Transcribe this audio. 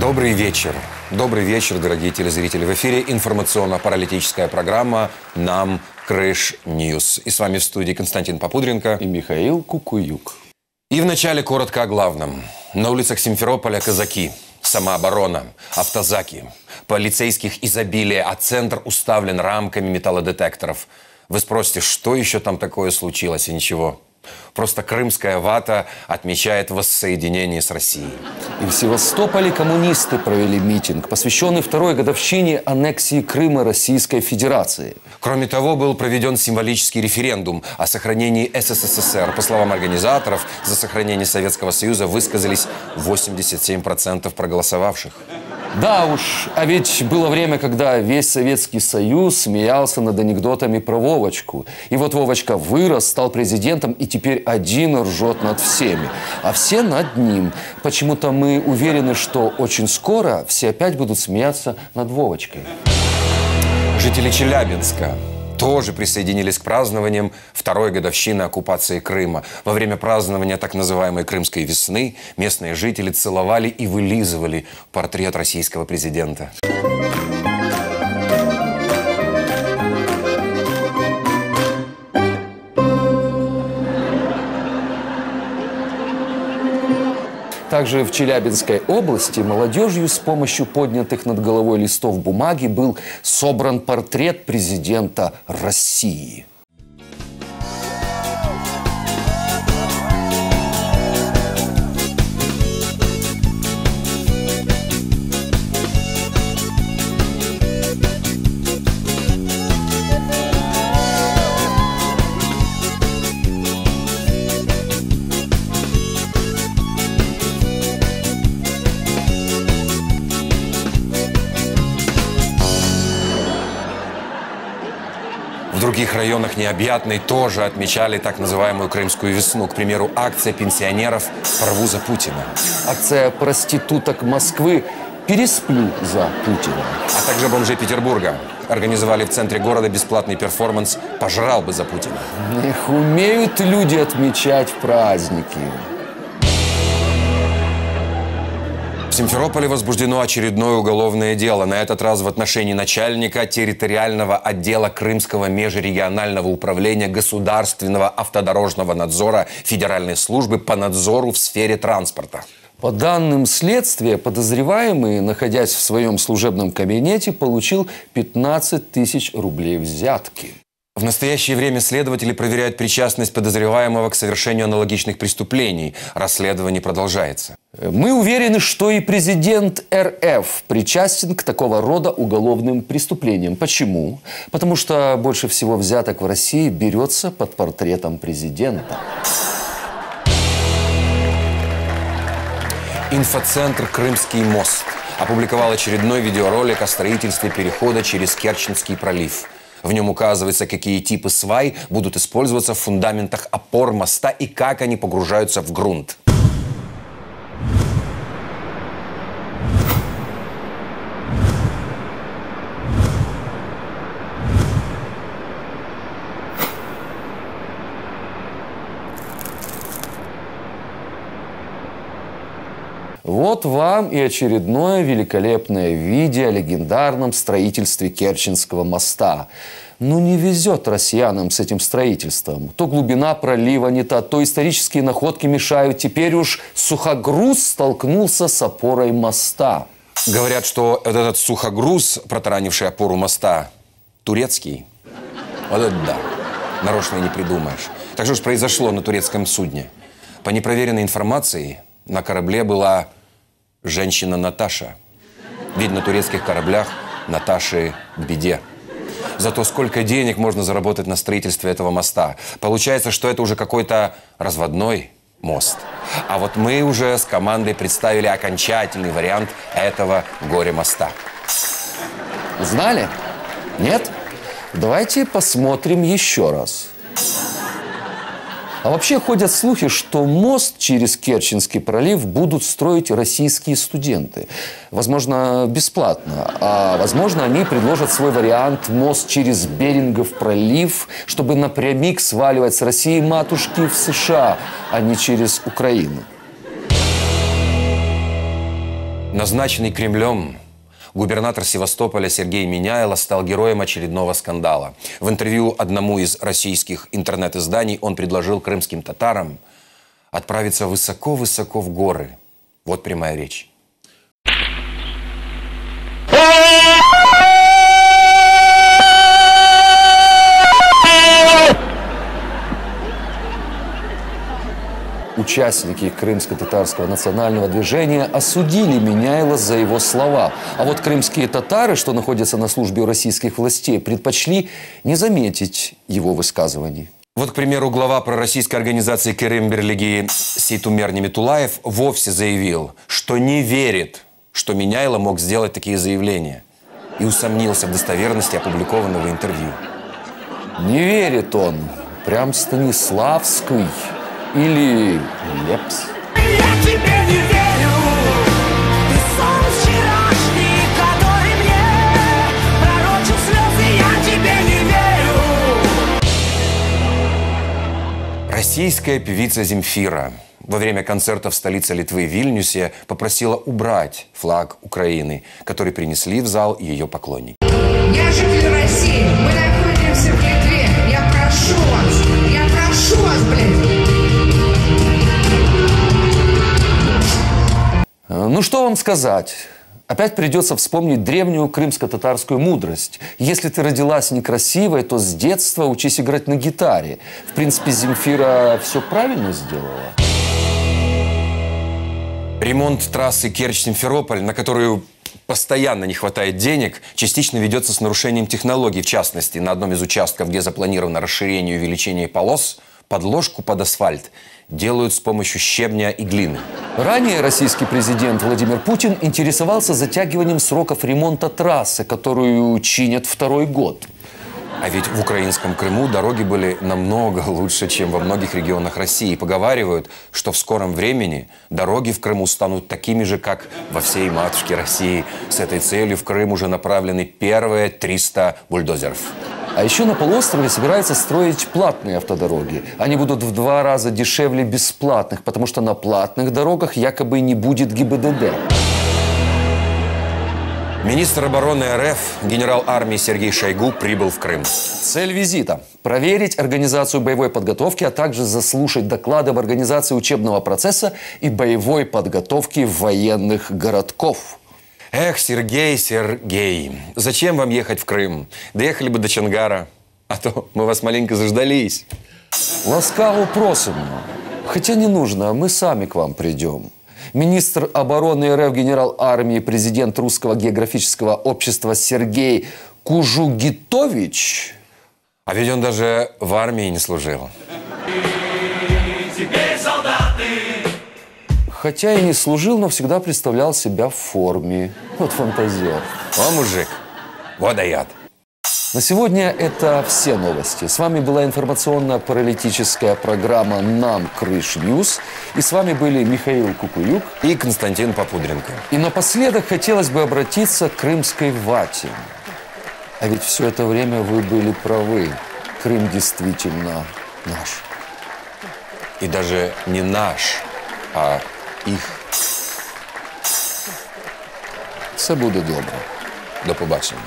Добрый вечер. Добрый вечер, дорогие телезрители. В эфире информационно-паралитическая программа «Нам Крыш Ньюс». И с вами в студии Константин Попудренко и Михаил Кукуюк. И вначале коротко о главном. На улицах Симферополя казаки, самооборона, автозаки, полицейских изобилие, а центр уставлен рамками металлодетекторов. Вы спросите, что еще там такое случилось? И ничего. Просто крымская вата отмечает воссоединение с Россией. И в Севастополе коммунисты провели митинг, посвященный второй годовщине аннексии Крыма Российской Федерации. Кроме того, был проведен символический референдум о сохранении СССР. По словам организаторов, за сохранение Советского Союза высказались 87% проголосовавших. Да уж, а ведь было время, когда весь Советский Союз смеялся над анекдотами про Вовочку. И вот Вовочка вырос, стал президентом и теперь один ржет над всеми. А все над ним. Почему-то мы уверены, что очень скоро все опять будут смеяться над Вовочкой. Жители Челябинска тоже присоединились к празднованиям второй годовщины оккупации Крыма. Во время празднования так называемой «Крымской весны» местные жители целовали и вылизывали портрет российского президента. Также в Челябинской области молодежью с помощью поднятых над головой листов бумаги был собран портрет президента России. В других районах Необъятной тоже отмечали так называемую Крымскую весну. К примеру, акция пенсионеров «Порву за Путина». Акция проституток Москвы «Пересплю за Путина». А также бомжи Петербурга организовали в центре города бесплатный перформанс «Пожрал бы за Путина». Эх, умеют люди отмечать праздники. В Симферополе возбуждено очередное уголовное дело. На этот раз в отношении начальника территориального отдела Крымского межрегионального управления государственного автодорожного надзора Федеральной службы по надзору в сфере транспорта. По данным следствия, подозреваемый, находясь в своем служебном кабинете, получил 15 тысяч рублей взятки. В настоящее время следователи проверяют причастность подозреваемого к совершению аналогичных преступлений. Расследование продолжается. Мы уверены, что и президент РФ причастен к такого рода уголовным преступлениям. Почему? Потому что больше всего взяток в России берется под портретом президента. Инфоцентр «Крымский мост» опубликовал очередной видеоролик о строительстве перехода через Керченский пролив. В нем указывается, какие типы свай будут использоваться в фундаментах опор моста и как они погружаются в грунт. Вот вам и очередное великолепное видео о легендарном строительстве Керченского моста. Ну, не везет россиянам с этим строительством. То глубина пролива не та, то исторические находки мешают. Теперь уж сухогруз столкнулся с опорой моста. Говорят, что этот сухогруз, протаранивший опору моста, турецкий. Вот это да. Нарочно и не придумаешь. Так что же произошло на турецком судне? По непроверенной информации, на корабле была женщина Наташа. Ведь на турецких кораблях Наташи к беде. Зато сколько денег можно заработать на строительстве этого моста. Получается, что это уже какой-то разводной мост. А вот мы уже с командой представили окончательный вариант этого горе-моста. Узнали? Нет? Давайте посмотрим еще раз. А вообще ходят слухи, что мост через Керченский пролив будут строить российские студенты. Возможно, бесплатно. А возможно, они предложат свой вариант мост через Берингов пролив, чтобы напрямик сваливать с России матушки в США, а не через Украину. Назначенный Кремлем, губернатор Севастополя Сергей Миняйло стал героем очередного скандала. В интервью одному из российских интернет-изданий он предложил крымским татарам отправиться высоко-высоко в горы. Вот прямая речь. Участники крымско-татарского национального движения осудили Миняйло за его слова. А вот крымские татары, что находятся на службе у российских властей, предпочли не заметить его высказываний. Вот, к примеру, глава пророссийской организации Керим-Бирлиги Сейтумер Неметулаев вовсе заявил, что не верит, что Миняйло мог сделать такие заявления. И усомнился в достоверности опубликованного интервью. Не верит он. Прям Станиславский. Или Лепс. Я тебе не верю, ты сон вчерашний, который мне пророчил слезы, я тебе не верю. Российская певица Земфира во время концерта в столице Литвы Вильнюсе попросила убрать флаг Украины, который принесли в зал ее поклонники. Я житель России, мы находимся в Литве. Я прошу вас, блядь. Ну, что вам сказать? Опять придется вспомнить древнюю крымско-татарскую мудрость. Если ты родилась некрасивой, то с детства учись играть на гитаре. В принципе, Земфира все правильно сделала. Ремонт трассы Керчь-Симферополь, на которую постоянно не хватает денег, частично ведется с нарушением технологий. В частности, на одном из участков, где запланировано расширение и увеличение полос, подложку под асфальт делают с помощью щебня и глины. Ранее российский президент Владимир Путин интересовался затягиванием сроков ремонта трассы, которую чинят второй год. А ведь в украинском Крыму дороги были намного лучше, чем во многих регионах России. Поговаривают, что в скором времени дороги в Крыму станут такими же, как во всей матушке России. С этой целью в Крым уже направлены первые 300 бульдозеров. А еще на полуострове собираются строить платные автодороги. Они будут в 2 раза дешевле бесплатных, потому что на платных дорогах якобы не будет ГИБДД. Министр обороны РФ, генерал армии Сергей Шойгу прибыл в Крым. Цель визита – проверить организацию боевой подготовки, а также заслушать доклады об организации учебного процесса и боевой подготовки военных городков. Эх, Сергей, зачем вам ехать в Крым? Доехали бы до Чонгара, а то мы вас маленько заждались. Ласкаво просим. Хотя не нужно, мы сами к вам придем. Министр обороны РФ, генерал армии, президент Русского географического общества Сергей Кужугитович. А ведь он даже в армии не служил. Хотя и не служил, но всегда представлял себя в форме. Вот фантазер. О, мужик, водояд. На сегодня это все новости. С вами была информационно-паралитическая программа «Нам Крыш Ньюс». И с вами были Михаил Кукуюк И Константин Попудренко. И напоследок хотелось бы обратиться к крымской вате. А ведь все это время вы были правы. Крым действительно наш. И даже не наш, а их. Все буде добре. До побачення.